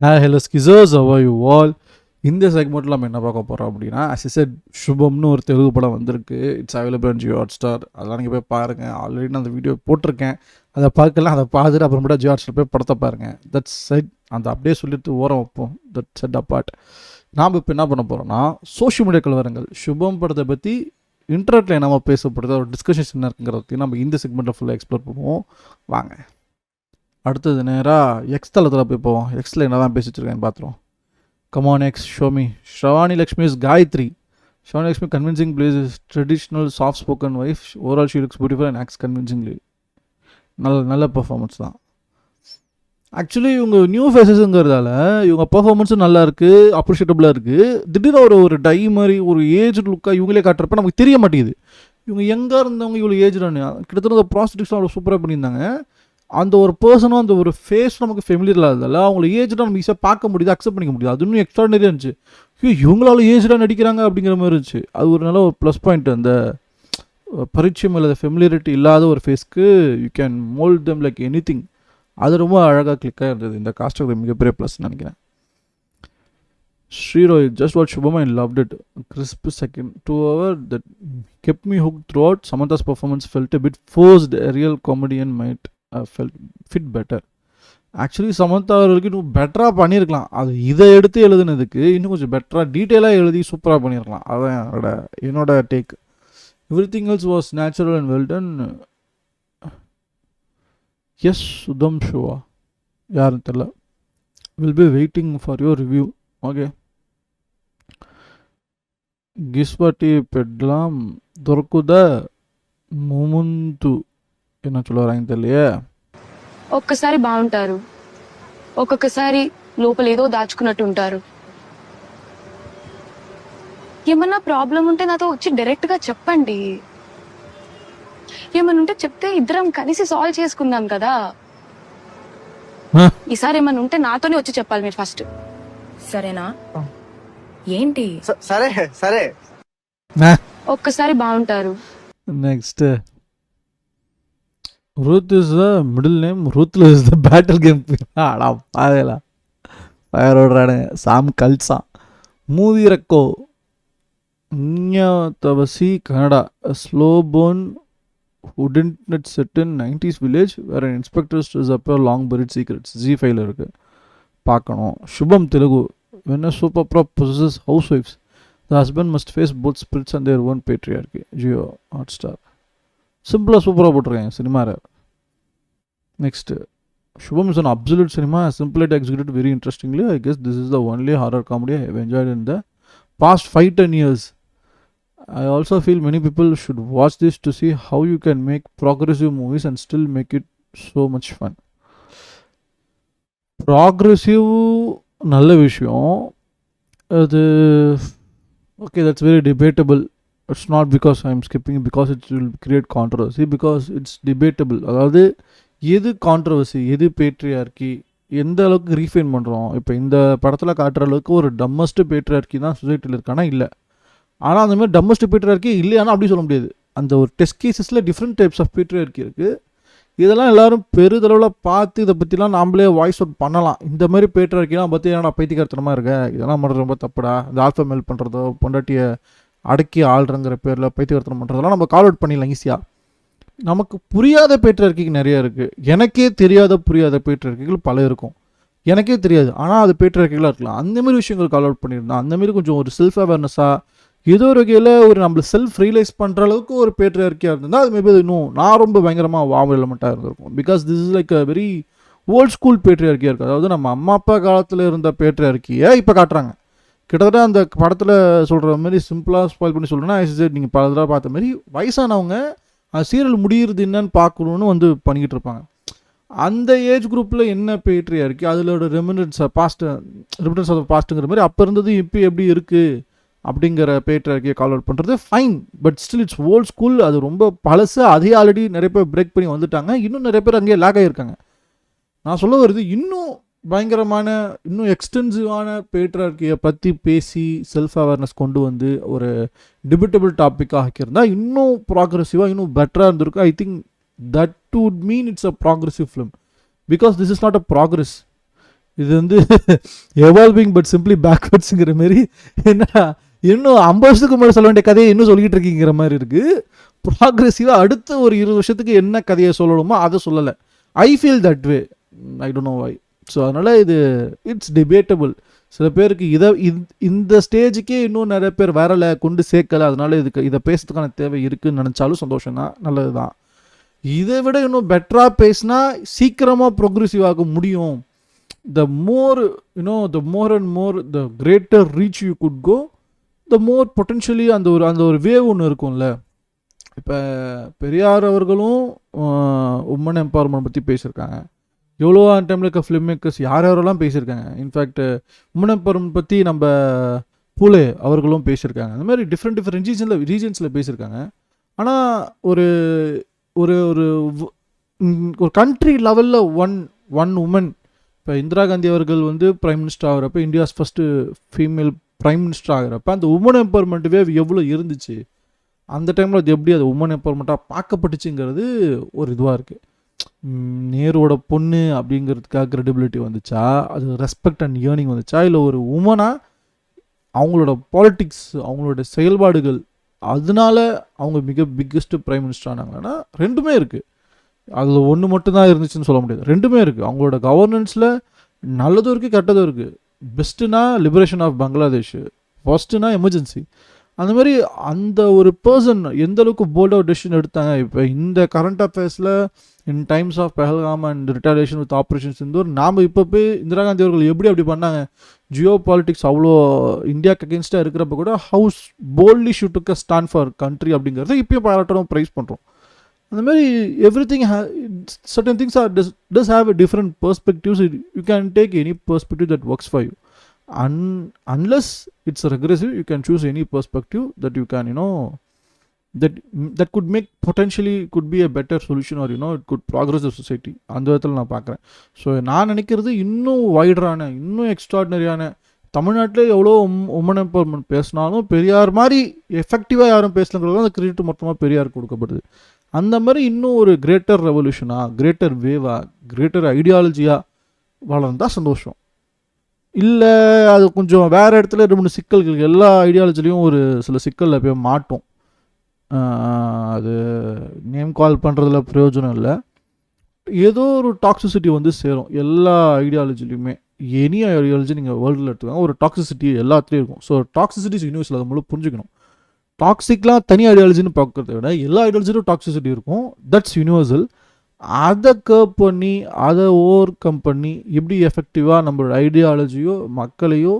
Hello ஸ்கிசோஸ் how are you all? இந்த செக்மெண்ட்டில் நம்ம என்ன பார்க்க போகிறோம் அப்படின்னா as I said சுபம்னு ஒரு தெலுங்கு படம் வந்திருக்கு. It's available on Jio Hotstar. அதெல்லாம் நீங்கள் போய் பாருங்கள். ஆல்ரெடி நான் அந்த வீடியோ போட்டிருக்கேன். அதை பார்க்கலாம், அதை பார்த்துட்டு அப்புறமேட்டா ஜியோ ஹாட்ஸ்டார் போய் படத்தை பாருங்கள். That's set. அந்த அப்படியே சொல்லிட்டு ஓரம் வைப்போம். That set apart. நாம் இப்போ என்ன பண்ண போகிறோம்னா சோஷியல் மீடியா கலவரங்கள் சுபம் படத்தை பற்றி இன்டர்நெட்டில் என்னமா பேசப்படுது, ஒரு டிஸ்கஷன்ஸ் என்ன இருக்குங்கிறத நம்ம இந்த செக்மெண்ட்டை ஃபுல்லாக எக்ஸ்ப்ளோர் பண்ணுவோம். வாங்க அடுத்தது நேராக எக்ஸ் தளத்தில் போய் போவோம். எக்ஸில் என்ன தான் பேசி வச்சுருக்கேன்னு பார்த்துருவோம். Come on X show me. Shravani Lakshmi is Gayathri. Shravani Lakshmi convincing plays is traditional soft spoken wife. Overall she looks beautiful and acts convincingly. நல்ல பர்ஃபார்மன்ஸ் தான். ஆக்சுவலி இவங்க நியூ ஃபேஸஸுங்கிறதால இவங்க பர்ஃபார்மன்ஸும் நல்லா இருக்குது, அப்ரிஷியேட்டபுளாக இருக்குது. திடீர்னு ஒரு டை மாதிரி ஒரு ஏஜ் லுக்காக இவங்களே காட்டுறப்ப நமக்கு தெரிய மாட்டேங்குது இவங்க எங்கே இருந்தவங்க இவ்வளோ ஏஜ்டானு. கிட்டத்தட்ட ப்ராஸ்டியூட்ஸ்லாம் அவ்வளோ சூப்பராக பண்ணியிருந்தாங்க. அந்த ஒரு பர்சனும் அந்த ஒரு ஃபேஸ் நமக்கு ஃபெமிலியர் இல்லாததால் அவங்கள ஏஜ்டாக நம்ம ஈஸியாக பார்க்க முடியுது, அக்செப்ட் பண்ணிக்க முடியுது. அது இன்னும் எக்ஸ்ட்ராடனரியாக இருந்துச்சு. இவங்களால ஏஜ்டாக நடிக்கிறாங்க அப்படிங்கிற மாதிரி இருந்துச்சு. அது ஒரு நல்ல ஒரு ப்ளஸ் பாயிண்ட். அந்த பரிச்சயம் இல்லாத ஃபெமிலியரிட்டி இல்லாத ஒரு ஃபேஸ்க்கு you can mould them like anything. அது ரொம்ப அழகாக கிளிக்காக இருந்தது. இந்த காஸ்ட்டுக்கு மிகப்பெரிய ப்ளஸ் நினைக்கிறேன். ஸ்ரீரோய் just what Subham I loved it. Crisp second 2 hour that kept me hooked throughout. Samantha's performance felt a bit forced. A real comedian might felt fit better. Actually Samantha அவர்களுக்கு இன்னும் பெட்டராக பண்ணியிருக்கலாம். அது இதை எடுத்து எழுதுனதுக்கு இன்னும் கொஞ்சம் பெட்டராக டீட்டெயிலாக எழுதி சூப்பராக பண்ணியிருக்கலாம். அதுதான் என்னோட take. Everything else was natural and well done. எஸ் சுதம் ஷுவா யாருன்னு தெரில. Will be waiting for your review. Okay. గిస్పటి పెడ్లాం దొరుకుదా ముముందు என்ன சொல்ல வராங்க தெரியலையே. ఒక్కసారి బాగుంటారు, ఒక్కొక్కసారి లోపల ఏదో దాచుకున్నట్టు ఉంటారు. ఏమన్నా ప్రాబ్లం ఉంటే నాతో వచ్చి డైరెక్ట్ గా చెప్పండి. ఏమన్నా ఉంటే చెప్తే ఇద్దరం కలిసి సాల్వ్ చేసుకుందాం కదా. ఈసారి ఏమన్నా ఉంటే నాతోనే వచ్చి చెప్పాలి మీరు ఫస్ట్. సరేనా? ఏంటి సరే సరే. ఒక్కసారి బాగుంటారు. Next Ruth is the middle name. Ruthless is the battle game. ஆடா பாவேலா ஃபயர் ஓடுறானுங்க. சாம் கல்சா மூவி ரெக்கோ. தவசி கனடா. Slow burn whodunit set in 90s village வேற inspectors disappear long buried secrets. ஜி5ல இருக்கு, பார்க்கணும். சுபம் Telugu. when a super prop possesses housewives, the husband must face both spirits and their own patriarchy. Jio Hotstar. சிம்பிளாக சூப்பராக போட்டிருக்கேன் சினிமாவில். Next Shubham is an absolute cinema. Simple execute very interestingly. I guess this is the only horror comedy I have enjoyed in the past 5-10 years. I also feel many people should watch this to see how you can make progressive movies and still make it so much fun. Progressive நல்ல விஷயம் அது. Okay, that's very debatable. It's not because I'm skipping it because it will create controversy, because it's debatable. அதாவது எது controversy, எது patriarchy, எந்த அளவுக்கு refine பண்ணுறோம். இப்போ இந்த படத்தில் காட்டுற அளவுக்கு ஒரு டம்மஸ்ட் பேட்ரியார்கி தான் சொசைட்டியில் இருக்கானா இல்லை. ஆனால் அந்த மாதிரி டம்மஸ்ட் பேட்ரியார்கி இல்லையானா அப்படி சொல்ல முடியாது. அந்த ஒரு டெஸ்ட் கேசஸில் டிஃப்ரெண்ட் டைப்ஸ் ஆஃப் பேட்ரியார்கி இருக்குது. இதெல்லாம் எல்லோரும் பெருதளவில் பார்த்து இதை பற்றிலாம் நாம்ளே வாய்ஸ் அவுட் பண்ணலாம். இந்த மாதிரி பேட்ரியார்கிலாம் பற்றி ஏன்னா பைத்தியக்காரத்தனமாக இருக்க, இதெல்லாம் பண்ணுறது ரொம்ப தப்புடா. இந்த ஆல்ஃபா மேல் பண்ணுறதோ பொண்டாட்டியை அடக்கி ஆள்றங்கிற பேரில் பைத்தியவர்த்தனம் பண்ணுறதெல்லாம் நம்ம கால் அவுட் பண்ணிடலாம் ஈஸியாக. நமக்கு புரியாத பேட்ரியார்கிக்கு நிறையா இருக்குது. எனக்கே தெரியாத புரியாத பேட்ரியார்கிகள் பல இருக்கும். எனக்கே தெரியாது, ஆனால் அது பேட்ரியார்கிகளாக இருக்கலாம். அந்தமாரி விஷயங்கள் கால் அவுட் பண்ணியிருந்தேன். அந்தமாரி கொஞ்சம் ஒரு செல்ஃப் அவேர்னஸாக ஏதோ ஒரு வகையில் ஒரு நம்மளை செல்ஃப் ரியலைஸ் பண்ணுற அளவுக்கு ஒரு பேட்ரியார்கியாக இருந்தால் அது மேபி இன்னும் நான் ரொம்ப பயங்கரமாக வாவ் எலமெண்ட்டாக இருந்திருக்கும். Because this is like a very old school பேட்ரியார்கியாக இருக்குது. அதாவது நம்ம அம்மா அப்பா காலத்தில் இருந்த பேட்ரியார்கியை இப்போ காட்டுறாங்க. கிட்டத்தட்ட அந்த படத்தில் சொல்கிற மாதிரி சிம்பிளாக ஸ்பாயில் பண்ணி சொல்கிறேன்னா, நீங்கள் பல தடவை பார்த்த மாதிரி வயசானவங்க சீரியல் முடிகிறது என்னன்னு பார்க்கணுன்னு வந்து பண்ணிக்கிட்டு இருப்பாங்க. அந்த ஏஜ் குரூப்பில் என்ன பேட்ரியார்கி, அதிலோட ரெமினன்ஸ் ஆஃப் த பாஸ்ட்டுங்கிற மாதிரி அப்போ இருந்தது இப்போ எப்படி இருக்குது அப்படிங்கிற பேட்ரியார்கியை கால் அவுட் பண்ணுறது fine. But still it's old school. அது ரொம்ப பழசு. அதே ஆல்ரெடி நிறைய பேர் பிரேக் பண்ணி வந்துட்டாங்க. இன்னும் நிறைய பேர் அங்கேயே லேக் ஆகியிருக்காங்க. நான் சொல்ல வருது இன்னும் பயங்கரமான இன்னும் எக்ஸ்டென்சிவான பேட்ரியார்கியை பற்றி பேசி செல்ஃப் அவேர்னஸ் கொண்டு வந்து ஒரு டிபேட்டபிள் டாப்பிக்காக ஆக்கியிருந்தால் இன்னும் ப்ராக்ரெசிவாக இன்னும் பெட்டராக இருந்திருக்கும். I think that would mean it's a progressive film. Because this is not a progress. இது வந்து எவால்விங் பட் சிம்பிளி பேக்வர்ட்ஸுங்கிற மாரி. என்னடா இன்னும் 50 வருஷத்துக்கு முன்னாடி சொல்ல வேண்டிய கதையை இன்னும் சொல்லிக்கிட்டு இருக்கீங்கிற மாதிரி இருக்குது. ப்ராக்ரெசிவாக அடுத்த ஒரு 20 வருஷத்துக்கு என்ன கதையை சொல்லணுமோ அதை சொல்லலை. I feel that way, I don't know why. So அதனால் இது இட்ஸ் டிபேட்டபிள். சில பேருக்கு இந்த ஸ்டேஜுக்கே இன்னும் நிறைய பேர் வரலை, கொண்டு சேர்க்கலை, அதனால இதை பேசுறதுக்கான தேவை இருக்குதுன்னு நினச்சாலும் சந்தோஷம் தான், நல்லது தான். இதை விட இன்னும் பெட்டராக பேசினா சீக்கிரமாக ப்ரோக்ரெசிவ் ஆக முடியும். the more and more the greater reach you could go, the more potentially அந்த ஒரு வேவ் ஒன்று இருக்கும்ல. இப்போ பெரியார் அவர்களும் உமன் எம்பவர்மெண்ட் பற்றி பேசியிருக்காங்க. எவ்வளோ டைமில் இருக்க ஃபிலிம் மேக்கர்ஸ் யாரெல்லாம் பேசியிருக்காங்க. இன்ஃபேக்ட் உமன் எம்பவர்மெண்ட் பற்றி நம்ம பூலே அவர்களும் பேசியிருக்காங்க. அந்த மாதிரி டிஃப்ரெண்ட் ரீஜன்ஸில் பேசியிருக்காங்க. ஆனால் ஒரு ஒரு ஒரு கண்ட்ரி லெவலில் ஒன் உமன், இப்போ இந்திரா காந்தி அவர்கள் வந்து பிரைம் மினிஸ்டர் ஆகிறப்ப, India's first female prime minister ஆகிறப்ப அந்த உமன் எம்பவர்மெண்ட் வேவ் எவ்வளோ இருந்துச்சு, அந்த டைமில் அது எப்படி அது உமன் எம்பவர்மெண்ட்டாக பார்க்கப்பட்டுச்சுங்கிறது ஒரு இதுவாக இருக்குது. நேருவோட பொண்ணு அப்படிங்கிறதுக்காக கிரெடிபிலிட்டி வந்துச்சா, அது ரெஸ்பெக்ட் அண்ட் ஏர்னிங் வந்துச்சா, இல்லை ஒரு உமனாக அவங்களோட பாலிட்டிக்ஸ் அவங்களோட செயல்பாடுகள் அதனால அவங்க பிக்கெஸ்ட் பிரைம் மினிஸ்டர் ஆனாங்கன்னா ரெண்டுமே இருக்குது. அதில் ஒன்று மட்டும்தான் இருந்துச்சுன்னு சொல்ல முடியாது, ரெண்டுமே இருக்குது. அவங்களோட கவர்னன்ஸில் நல்லதும் இருக்குது கெட்டதும் இருக்குது. பெஸ்ட்டுனா லிபரேஷன் ஆஃப் பங்களாதேஷ், ஃபர்ஸ்ட்டுனா எமர்ஜென்சி. அந்த மாதிரி அந்த ஒரு பர்சன் எந்த அளவுக்கு போல்டாக டெசிஷன் எடுத்தாங்க. இப்போ இந்த கரண்ட் அஃபேர்ஸில் in times of Pahalgam and retaliation with operation Sindoor, நாம் இப்போ போய் இந்திரா காந்தி அவர்கள் அப்படி பண்ணாங்க. ஜியோ பாலிட்டிக்ஸ் அவ்வளோ இந்தியாவுக்கு அகேன்ஸ்டாக இருக்கிறப்ப கூட house boldly shoe took a stand for country அப்படிங்கிறத இப்போயும் பாராட்டுறோம், ப்ரைஸ் பண்ணுறோம். அந்த மாதிரி everything certain things does have a different perspectives. You can take any perspective that works for you. Unless it's regressive, you can choose any perspective that you can, that could make potentially could be a better solution, or it could progress the society. அந்த விதத்தில் நான் பார்க்குறேன். So நான் நினைக்கிறது இன்னும் வைடரான, இன்னும் எக்ஸ்ட்ராடினரியான, தமிழ்நாட்டில் எவ்வளோ உமன் எம்பவர்மெண்ட் பேசினாலும் பெரியார் மாதிரி எஃபெக்டிவாக யாரும் பேசலங்கிறது அந்த கிரெடிட் மொத்தமாக பெரியார் கொடுக்கப்படுது. அந்த மாதிரி இன்னும் ஒரு கிரேட்டர் ரெவல்யூஷனாக, கிரேட்டர் வேவாக, கிரேட்டர் ஐடியாலஜியாக வளர்ந்தால் சந்தோஷம். இல்லை அது கொஞ்சம் வேறு இடத்துல 2-3 சிக்கல்கள், எல்லா ஐடியாலஜிலையும் ஒரு சில சிக்கலில் போய் மாட்டோம். அது நேம் கால் பண்ணுறதுல பிரயோஜனம் இல்லை. ஏதோ ஒரு டாக்ஸிசிட்டி வந்து சேரும் எல்லா ஐடியாலஜிலையுமே. எனி ஐடியாலஜி நீங்கள் வேர்ல்டில் எடுத்துக்காங்க, ஒரு டாக்ஸிசிட்டி எல்லாத்துலேயும் இருக்கும். ஸோ டாக்ஸிசிட்டிஸ் யூனிவர்ஸில் அதை முழு புரிஞ்சுக்கணும். டாக்ஸிக்லாம் தனி ஐடியாலஜின்னு பார்க்குறத விட எல்லா ஐடியாலஜிலும் டாக்ஸிசிட்டி இருக்கும். That's universal. அதை கர்வ் பண்ணி, அதை ஓவர் கம் பண்ணி எப்படி எஃபெக்டிவாக நம்மளோட ஐடியாலஜியோ மக்களையோ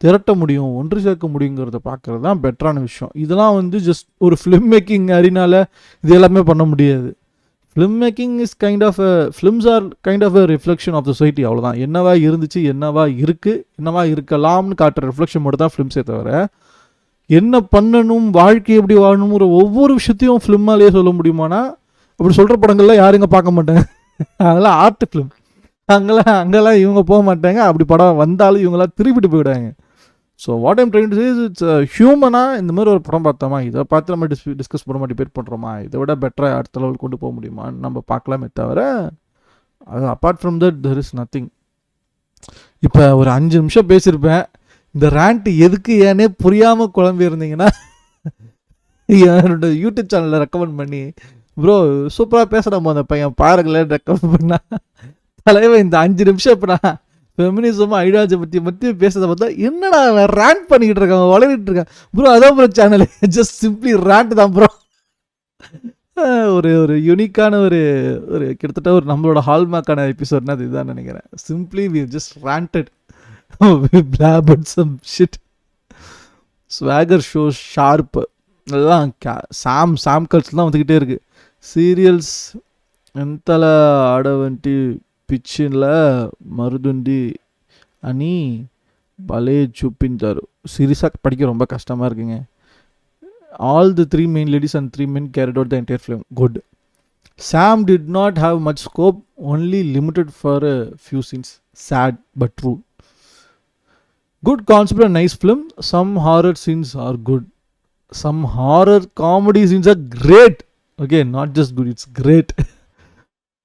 திரட்ட முடியும், ஒன்று சேர்க்க முடியுங்கிறத பார்க்குறது தான் பெட்டரான விஷயம். இதெல்லாம் வந்து ஜஸ்ட் ஒரு ஃபிலிம் மேக்கிங் அறினால இது எல்லாமே பண்ண முடியாது. Film making is films are kind of a reflection of society, அவ்வளோதான். என்னவா இருந்துச்சு, என்னவா இருக்குது, என்னவா இருக்கலாம்னு காட்டுற ரிஃப்ளெக்ஷன் மட்டும் தான் ஃபிலிம்ஸே தவிர என்ன பண்ணணும், வாழ்க்கை எப்படி வாழணுங்கிற ஒவ்வொரு விஷயத்தையும் ஃபிலிமாலேயே சொல்ல முடியுமானா அப்படி சொல்கிற படங்கள்லாம் யாருங்க பார்க்க மாட்டாங்க. அதெல்லாம் ஆர்ட் ஃபிலிம். அங்கெல்லாம் இவங்க போக மாட்டாங்க. அப்படி படம் வந்தாலும் இவங்களாம் திருப்பிட்டு போயிடுவாங்க. So what I'm trying to say is it's ஹியூமனாக இந்த மாதிரி ஒரு படம் பார்த்தோமா, இதை பார்த்து நம்ம டிஸ்கஸ் பண்ண டிபேட் பண்ணுறோமா, இதை விட பெட்டராக அடுத்த லெவல் கொண்டு போக முடியுமான்னு நம்ம பார்க்கலாமே தவிர அது apart from that there is nothing. இப்போ ஒரு 5 நிமிஷம் பேசியிருப்பேன். இந்த ரேண்ட் எதுக்கு ஏன்னே புரியாமல் குழம்பி இருந்தீங்கன்னா என்னோட யூடியூப் சேனலில் ரெக்கமெண்ட் பண்ணி, ப்ரோ சூப்பராக பேசுகிறோம் அந்த பையன் பாருங்களேன் ரெக்கமெண்ட் பண்ணா, தலைவன் இந்த 5 நிமிஷம் இப்போ நான் ஃபெமினிசமாக ஐடியாலஜி பற்றி பேசுறதை பார்த்தா என்னடா ரேண்ட் பண்ணிக்கிட்டு இருக்காங்க, வளரிட்டு இருக்கான். ப்ரோ அதான் bro channel, just simply rant தான் ப்ரோ. ஒரு யூனிக்கான ஒரு கிட்டத்தட்ட ஒரு நம்மளோட ஹால்மார்க்கான எபிசோட்னா அது இதுதான் நினைக்கிறேன். Simply we just ranted, we blabbered some shit. Swagger shows sharp எல்லாம் சாம் கல்ஸ்லாம் வந்துக்கிட்டே இருக்குது. சீரியல்ஸ் ఎంతల ఆడవంటి పిచ్చిన్ల மருதுண்டி అని భలే చూపించారు. சீரியஸாக படிக்க ரொம்ப கஷ்டமாக இருக்குங்க. All the 3 main ladies and 3 men carried out the entire film. Good. Sam did not have much scope, only limited for a few scenes. Sad but true. Good concept and nice film. Some horror scenes are good. Some horror comedy scenes are great. Okay, not just good, it's great.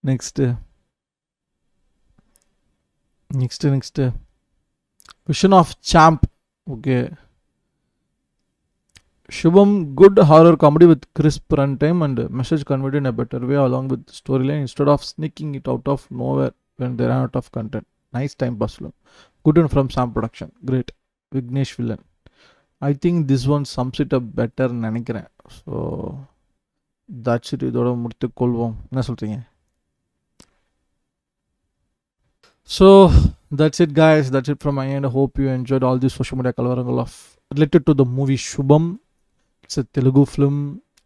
Next. Next. Vision of Champ. Okay. Shubham, good horror comedy with crisp runtime and message conveyed in a better way along with storyline instead of sneaking it out of nowhere when they ran out of content. Nice time pass film. Good one from Sam Production. Great. Vignesh Villain. I think this one sums it up better நினைக்கிறேன். So that's it. இதோட முடித்து கொள்வோம். என்ன சொல்கிறீங்க? So that's it guys. That's it from my end. I hope you enjoyed all this social media கலவரங்கள் of related to the movie Shubham. It's a Telugu film.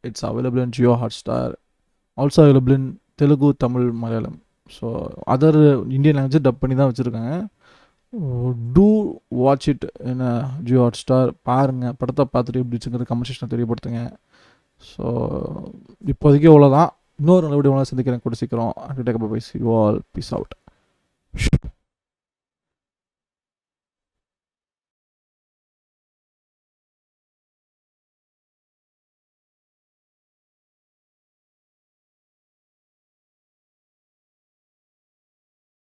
It's available in Jio Hotstar. Also available in Telugu, Tamil, Malayalam. So other Indian language dub பண்ணி தான் வச்சுருக்காங்க. Two watch it என்ன Jio hot star பாருங்கள். படத்தை பார்த்துட்டு எப்படி வச்சுங்கிறது comment செக்ஷனில் தெரியப்படுத்துங்க. ஸோ இப்போதைக்கு அவ்வளோதான். இன்னொரு நல்லபடியாக சந்திக்கிறேன் கூட சீக்கிரம். Take bye. See you all. Peace out.